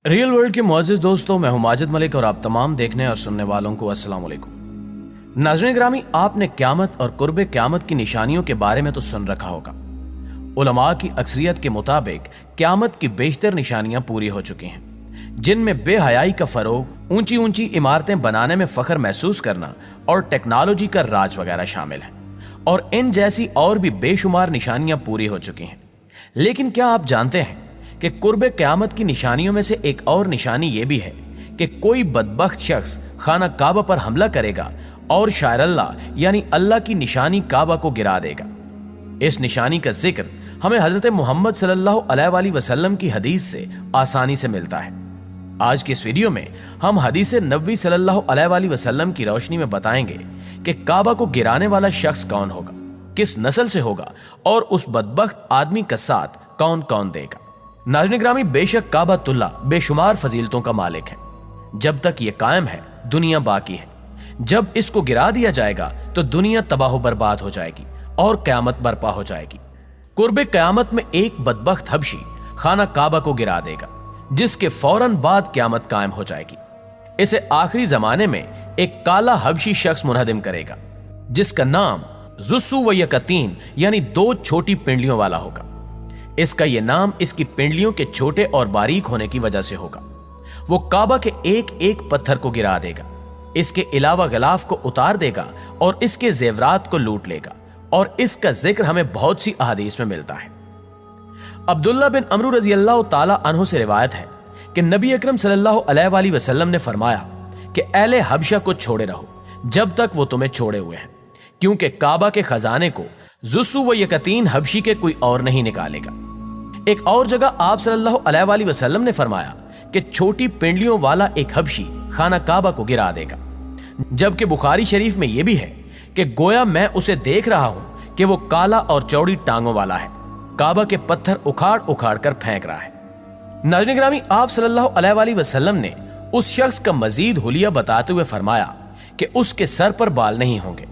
Real world کے معزز دوستوں، میں ہوں ماجد ملک اور آپ تمام دیکھنے اور سننے والوں کو السلام علیکم۔ ناظرین گرامی، آپ نے قیامت اور قرب قیامت کی نشانیوں کے بارے میں تو سن رکھا ہوگا۔ علماء کی اکثریت کے مطابق قیامت کی بیشتر نشانیاں پوری ہو چکی ہیں، جن میں بے حیائی کا فروغ، اونچی اونچی عمارتیں بنانے میں فخر محسوس کرنا اور ٹیکنالوجی کا راج وغیرہ شامل ہیں، اور ان جیسی اور بھی بے شمار نشانیاں پوری ہو چکی ہیں۔ لیکن کیا آپ جانتے ہیں کہ قرب قیامت کی نشانیوں میں سے ایک اور نشانی یہ بھی ہے کہ کوئی بدبخت شخص خانہ کعبہ پر حملہ کرے گا اور شاعر اللہ یعنی اللہ کی نشانی کعبہ کو گرا دے گا۔ اس نشانی کا ذکر ہمیں حضرت محمد صلی اللہ علیہ وآلہ وسلم کی حدیث سے آسانی سے ملتا ہے۔ آج کی اس ویڈیو میں ہم حدیث نبوی صلی اللہ علیہ وآلہ وسلم کی روشنی میں بتائیں گے کہ کعبہ کو گرانے والا شخص کون ہوگا، کس نسل سے ہوگا اور اس بدبخت آدمی کا ساتھ کون کون دے گا۔ ناظرین گرامی، بے شک کعبۃ اللہ بے شمار فضیلتوں کا مالک ہے۔ جب تک یہ قائم ہے دنیا باقی ہے، جب اس کو گرا دیا جائے گا تو دنیا تباہ و برباد ہو جائے گی اور قیامت برپا ہو جائے گی۔ قرب قیامت میں ایک بدبخت حبشی خانہ کعبہ کو گرا دے گا، جس کے فوراً بعد قیامت قائم ہو جائے گی۔ اسے آخری زمانے میں ایک کالا حبشی شخص منہدم کرے گا، جس کا نام زسو و یکتین یعنی دو چھوٹی پنڈلیوں والا ہوگا۔ اس کا یہ نام اس کی پنڈلیوں کے چھوٹے اور باریک ہونے کی وجہ سے ہوگا۔ وہ کعبہ کے ایک ایک پتھر کو گرا دے گا، اس کے علاوہ غلاف کو اتار دے گا اور اس کے زیورات کو لوٹ لے گا، اور اس کا ذکر ہمیں بہت سی احادیث میں ملتا ہے۔ عبداللہ بن عمرو رضی اللہ تعالی عنہ سے روایت ہے کہ نبی اکرم صلی اللہ علیہ وآلہ وسلم نے فرمایا کہ اہل حبشہ کو چھوڑے رہو جب تک وہ تمہیں چھوڑے ہوئے ہیں، کیونکہ کعبہ کے خزانے کو زسو و یکتین حبشی کے کوئی اور نہیں نکالے گا۔ ایک اور جگہ آپ صلی اللہ علیہ وآلہ وسلم نے فرمایا کہ چھوٹی پنڈلیوں والا ایک حبشی خانہ کعبہ کو گرا دے گا، جبکہ بخاری شریف میں یہ بھی ہے کہ گویا میں اسے دیکھ رہا ہوں کہ وہ کالا اور چوڑی ٹانگوں والا ہے، کعبہ کے پتھر اکھاڑ اکھاڑ کر پھینک رہا ہے۔ ناظرین گرامی، آپ صلی اللہ علیہ وآلہ وسلم نے اس شخص کا مزید حلیہ بتاتے ہوئے فرمایا کہ اس کے سر پر بال نہیں ہوں گے،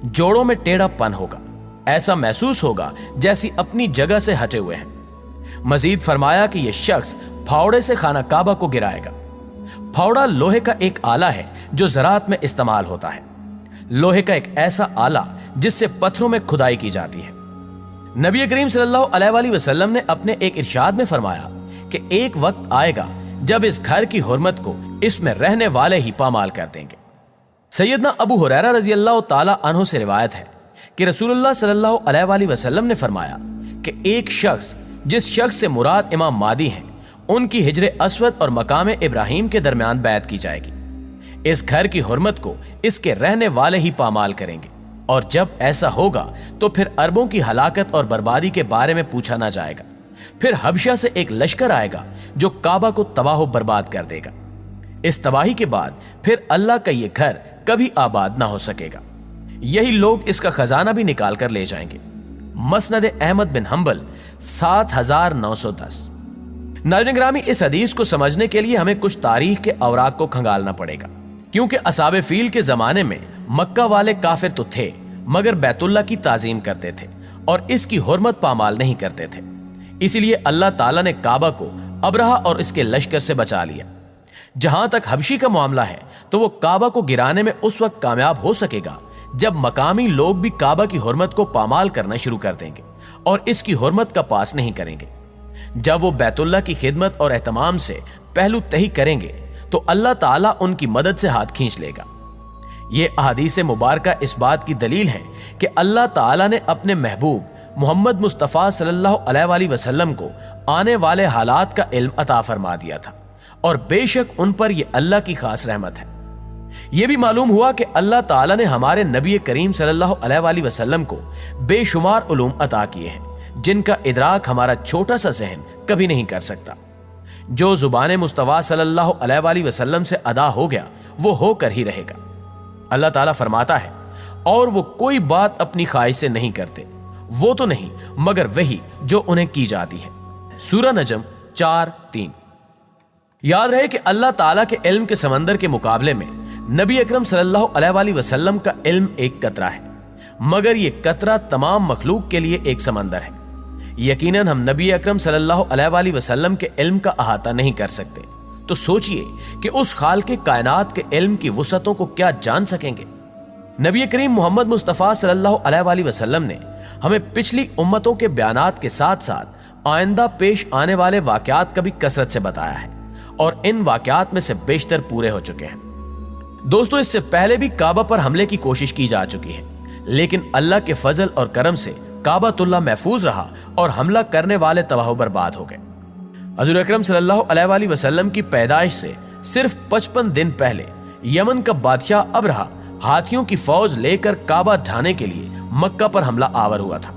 جوڑوں میں ٹیڑھا پن ہوگا، ایسا محسوس ہوگا جیسی اپنی جگہ سے ہٹے ہوئے ہیں۔ مزید فرمایا کہ یہ شخص پھاوڑے سے خانہ کعبہ کو گرائے گا۔ پھاوڑا لوہے کا ایک آلہ ہے جو زراعت میں استعمال ہوتا ہے، لوہے کا ایک ایسا آلہ جس سے پتھروں میں کھدائی کی جاتی ہے۔ نبی کریم صلی اللہ علیہ وآلہ وسلم نے اپنے ایک ارشاد میں فرمایا کہ ایک وقت آئے گا جب اس گھر کی حرمت کو اس میں رہنے والے ہی پامال کر دیں گے۔ سیدنا ابو ہریرہ رضی اللہ تعالی عنہ سے روایت ہے کہ رسول اللہ صلی اللہ علیہ وآلہ وسلم نے فرمایا کہ ایک شخص، جس شخص سے مراد امام مہدی ہیں، ان کی حجر اسود اور مقام ابراہیم کے درمیان بیعت کی جائے گی۔ اس گھر کی حرمت کو اس کے رہنے والے ہی پامال کریں گے، اور جب ایسا ہوگا تو پھر عربوں کی ہلاکت اور بربادی کے بارے میں پوچھا نہ جائے گا۔ پھر حبشہ سے ایک لشکر آئے گا جو کعبہ کو تباہ و برباد کر دے گا۔ اس تباہی کے بعد پھر اللہ کا یہ گھر کبھی آباد نہ ہو سکے گا، یہی لوگ اس کا خزانہ بھی نکال کر لے جائیں گے۔ مسند احمد بن حنبل 7910۔ ناظرین گرامی، اس حدیث کو سمجھنے کے لیے ہمیں کچھ تاریخ کے اوراق کو کھنگالنا پڑے گا، کیونکہ اصحاب فیل کے زمانے میں مکہ والے کافر تو تھے مگر بیت اللہ کی تعظیم کرتے تھے اور اس کی حرمت پامال نہیں کرتے تھے۔ اسی لیے اللہ تعالیٰ نے کعبہ کو ابرہہ اور اس کے لشکر سے بچا لیا۔ جہاں تک حبشی کا معاملہ ہے تو وہ کعبہ کو گرانے میں اس وقت کامیاب ہو سکے گا جب مقامی لوگ بھی کعبہ کی حرمت کو پامال کرنا شروع کر دیں گے اور اس کی حرمت کا پاس نہیں کریں گے۔ جب وہ بیت اللہ کی خدمت اور اہتمام سے پہلو تہی کریں گے تو اللہ تعالیٰ ان کی مدد سے ہاتھ کھینچ لے گا۔ یہ احادیث مبارکہ اس بات کی دلیل ہے کہ اللہ تعالیٰ نے اپنے محبوب محمد مصطفیٰ صلی اللہ علیہ وآلہ وسلم کو آنے والے حالات کا علم عطا فرما دیا تھا، اور بے شک ان پر یہ اللہ کی خاص رحمت ہے۔ یہ بھی معلوم ہوا کہ اللہ تعالیٰ نے ہمارے نبی کریم صلی اللہ علیہ وآلہ وسلم کو بے شمار علوم عطا کیے ہیں جن کا ادراک ہمارا چھوٹا سا ذہن کبھی نہیں کر سکتا۔ جو زبان مصطفیٰ صلی اللہ علیہ وآلہ وسلم سے ادا ہو گیا وہ ہو کر ہی رہے گا۔ اللہ تعالیٰ فرماتا ہے، اور وہ کوئی بات اپنی خواہش سے نہیں کرتے، وہ تو نہیں مگر وہی جو انہیں کی جاتی ہے۔ سورہ نجم 4:3۔ یاد رہے کہ اللہ تعالیٰ کے علم کے سمندر کے مقابلے میں نبی اکرم صلی اللہ علیہ وآلہ وسلم کا علم ایک قطرہ ہے، مگر یہ قطرہ تمام مخلوق کے لیے ایک سمندر ہے۔ یقیناً ہم نبی اکرم صلی اللہ علیہ وآلہ وسلم کے علم کا احاطہ نہیں کر سکتے، تو سوچئے کہ اس خالق کائنات کے علم کی وسعتوں کو کیا جان سکیں گے۔ نبی کریم محمد مصطفیٰ صلی اللہ علیہ وآلہ وسلم نے ہمیں پچھلی امتوں کے بیانات کے ساتھ ساتھ آئندہ پیش آنے والے واقعات کا بھی کثرت سے بتایا ہے، اور ان واقعات میں سے بیشتر پورے ہو چکے ہیں۔ دوستو، اس سے پہلے بھی کعبہ پر حملے کی کوشش کی جا چکی ہے، لیکن اللہ کے فضل اور کرم سے کعبۃ اللہ محفوظ رہا اور حملہ کرنے والے تباہ و برباد ہو گئے۔ حضور اکرم صلی اللہ علیہ وآلہ وسلم کی پیدائش سے صرف 55 دن پہلے یمن کا بادشاہ ابرہہ ہاتھیوں کی فوج لے کر کعبہ ڈھانے کے لیے مکہ پر حملہ آور ہوا تھا۔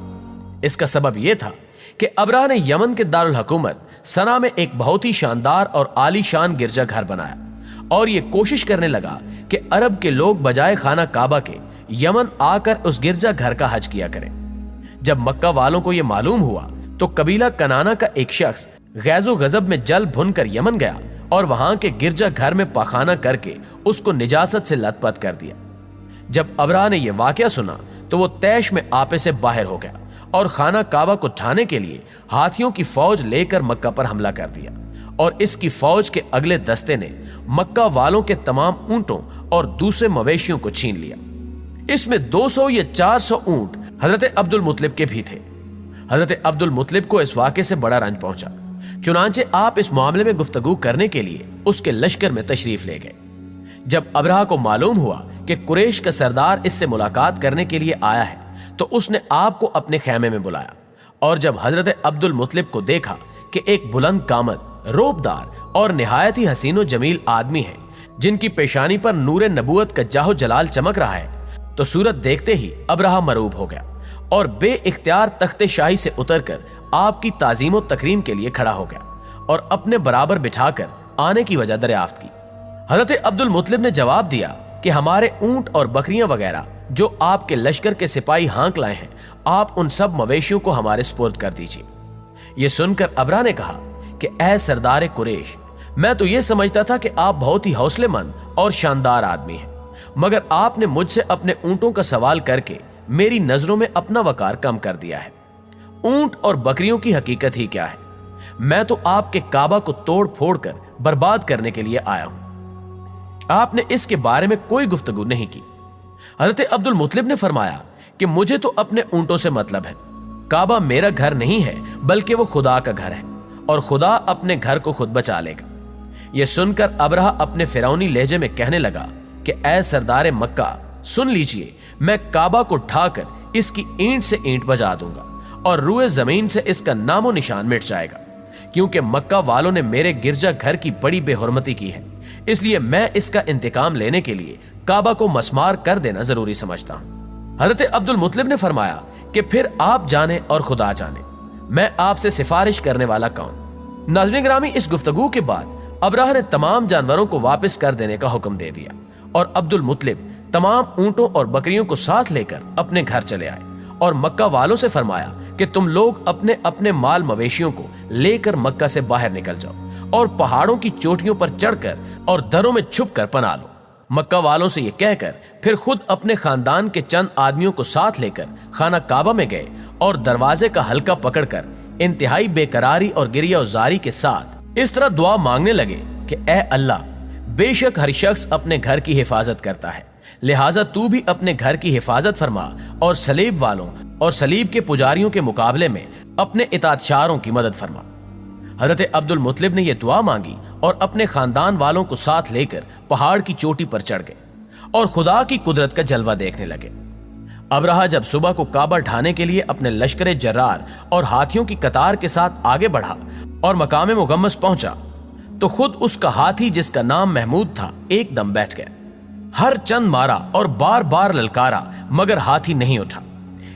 اس کا سبب یہ تھا کہ ابرہہ نے یمن کے دارالحکومت صنعا میں ایک بہت ہی شاندار اور عالی شان گرجا گھر بنایا، اور یہ کوشش کرنے لگا کہ عرب کے لوگ بجائے خانہ کعبہ کے یمن آ کر اس گرجا گھر کا حج کیا کریں۔ جب مکہ والوں کو یہ معلوم ہوا تو قبیلہ کنانا کا ایک شخص غیظ و غضب میں جل بھن کر یمن گیا اور وہاں کے گرجا گھر میں پاخانہ کر کے اس کو نجاست سے لت پت کر دیا۔ جب ابرہہ نے یہ واقعہ سنا تو وہ طیش میں آپے سے باہر ہو گیا اور خانہ کعبہ کو ڈھانے کے لیے ہاتھیوں کی فوج لے کر مکہ پر حملہ کر دیا، اور اس کی فوج کے اگلے دستے نے مکہ والوں کے تمام اونٹوں اور دوسرے مویشیوں کو چھین لیا۔ اس میں 200 یا 400 اونٹ حضرت عبد المطلب کے بھی تھے۔ حضرت عبد المطلب کو اس واقعے سے بڑا رنج پہنچا، چنانچہ آپ اس معاملے میں گفتگو کرنے کے لیے اس کے لشکر میں تشریف لے گئے۔ جب ابرہہ کو معلوم ہوا کہ قریش کا سردار اس سے ملاقات کرنے کے لیے آیا ہے تو اس نے آپ کو اپنے خیمے میں بلایا، اور جب حضرت عبد المطلب کو دیکھا کہ ایک بلند قامت، روبدار اور نہایت ہی حسین و جمیل آدمی ہے جن کی پیشانی پر نور نبوت کا جاہ و جلال چمک رہا ہے، تو صورت دیکھتے ہی ابرہہ مرعوب ہو گیا اور بے اختیار تخت شاہی سے اتر کر آپ کی تعظیم و تکریم کے لیے کھڑا ہو گیا اور اپنے برابر بٹھا کر آنے کی وجہ دریافت کی۔ حضرت عبد المطلب نے جواب دیا کہ ہمارے اونٹ اور بکریاں وغیرہ جو آپ کے لشکر کے سپاہی ہانک لائے ہیں، آپ ان سب مویشیوں کو ہمارے سپرد کر دیجیے۔ یہ سن کر ابرہہ نے کہا کہ اے سردار قریش، میں تو یہ سمجھتا تھا کہ آپ بہت ہی حوصلے مند اور شاندار آدمی ہیں، مگر آپ نے مجھ سے اپنے اونٹوں کا سوال کر کے میری نظروں میں اپنا وقار کم کر دیا ہے۔ اونٹ اور بکریوں کی حقیقت ہی کیا ہے؟ میں تو آپ کے کعبہ کو توڑ پھوڑ کر برباد کرنے کے لیے آیا ہوں۔ آپ نے اس کے بارے میں کوئی گفتگو نہیں کی۔ حضرت عبد المطلب نے فرمایا کہ مجھے تو اپنے اونٹوں سے مطلب ہے، کعبہ میرا گھر نہیں ہے بلکہ وہ خدا کا گھر ہے، اور خدا اپنے گھر کو خود بچا لے گا۔ یہ سن کر ابرہہ اپنے فرعونی لہجے میں کہنے لگا کہ اے سردار مکہ، سن لیجئے، میں کعبہ کو ڈھا کر اس کی اینٹ سے اینٹ بجا دوں گا اور روئے زمین سے اس کا نام و نشان مٹ جائے گا، کیونکہ مکہ والوں نے میرے گرجا گھر کی بڑی بے حرمتی کی ہے، اس لیے میں اس کا انتقام لینے کے لیے کعبہ کو مسمار کر دینا ضروری سمجھتا ہوں۔ حضرت عبد المطلب نے فرمایا کہ پھر آپ جانے اور خدا جانے، میں آپ سے سفارش کرنے والا کون؟ ناظرین گرامی، اس گفتگو کے بعد ابرہہ نے تمام جانوروں کو واپس کر دینے کا حکم دے دیا، اور عبد المطلب تمام اونٹوں اور بکریوں کو ساتھ لے کر اپنے گھر چلے آئے، اور مکہ والوں سے فرمایا کہ تم لوگ اپنے اپنے مال مویشیوں کو لے کر مکہ سے باہر نکل جاؤ اور پہاڑوں کی چوٹیوں پر چڑھ کر اور دروں میں چھپ کر پناہ لو۔ مکہ والوں سے یہ کہہ کر پھر خود اپنے خاندان کے چند آدمیوں کو ساتھ لے کر خانہ کعبہ میں گئے اور دروازے کا حلقہ پکڑ کر انتہائی بے قراری اور گریہ وزاری کے ساتھ اس طرح دعا مانگنے لگے کہ اے اللہ، بے شک ہر شخص اپنے گھر کی حفاظت کرتا ہے، لہٰذا تو بھی اپنے گھر کی حفاظت فرما اور صلیب والوں اور صلیب کے پجاریوں کے مقابلے میں اپنے اطاعتشاروں کی مدد فرما۔ حضرت عبد المطلب نے یہ دعا مانگی اور اپنے خاندان والوں کو ساتھ لے کر پہاڑ کی چوٹی پر چڑھ گئے اور خدا کی قدرت کا جلوہ دیکھنے لگے۔ ابرہہ جب صبح کو کعبہ ڈھانے کے لیے اپنے لشکر جرار اور ہاتھیوں کی قطار کے ساتھ آگے بڑھا اور مقام مغمس پہنچا تو خود اس کا ہاتھی جس کا نام محمود تھا ایک دم بیٹھ گیا۔ ہر چند مارا اور بار بار للکارا مگر ہاتھی نہیں اٹھا۔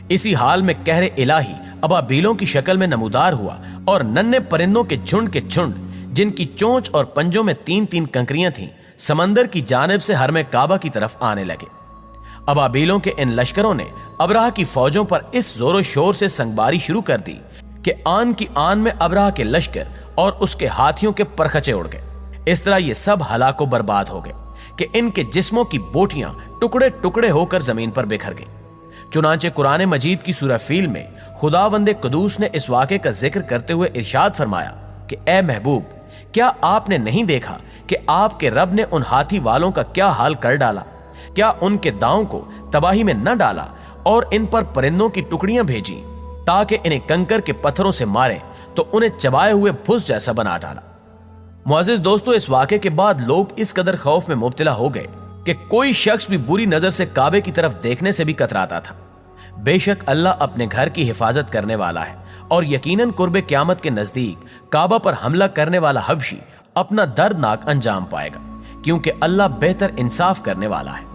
اسی حال میں قہر الہی ابابیلوں کی شکل میں نمودار ہوا اور ننھے پرندوں کے جھنڈ جن کی چونچ اور پنجوں میں 3 کنکریاں تھیں سمندر کی جانب سے حرم کعبہ کی طرف آنے لگے۔ ابابیلوں کے ان لشکروں نے ابرہہ کی فوجوں پر اس زور و شور سے سنگباری شروع کر دی کہ آن کی آن میں ابرہہ کے لشکر اور اس کے ہاتھیوں کے پرخچے اڑ گئے۔ اس طرح یہ سب ہلاک و برباد ہو گئے کہ ان کے جسموں کی بوٹیاں ٹکڑے ٹکڑے ہو کر زمین پر بکھر گئیں۔ چنانچہ قرآن مجید کی سورہ فیل میں خداوند قدوس نے اس واقعے کا ذکر کرتے ہوئے ارشاد فرمایا کہ اے محبوب، کیا آپ نے نہیں دیکھا کہ آپ کے رب نے ان ہاتھی والوں کا کیا حال کر ڈالا؟ کیا ان کے داؤں کو تباہی میں نہ ڈالا اور ان پر پرندوں کی ٹکڑیاں بھیجی تاکہ انہیں کنکر کے پتھروں سے مارے تو انہیں چبائے ہوئے بھس جیسا بنا ڈالا۔ معزز دوستو، اس واقعے کے بعد لوگ اس قدر خوف میں مبتلا ہو گئے کہ کوئی شخص بھی بری نظر سے کعبے کی طرف دیکھنے سے بھی کتراتا تھا۔ بے شک اللہ اپنے گھر کی حفاظت کرنے والا ہے اور یقیناً قرب قیامت کے نزدیک کعبہ پر حملہ کرنے والا حبشی اپنا دردناک انجام پائے گا، کیونکہ اللہ بہتر انصاف کرنے والا ہے۔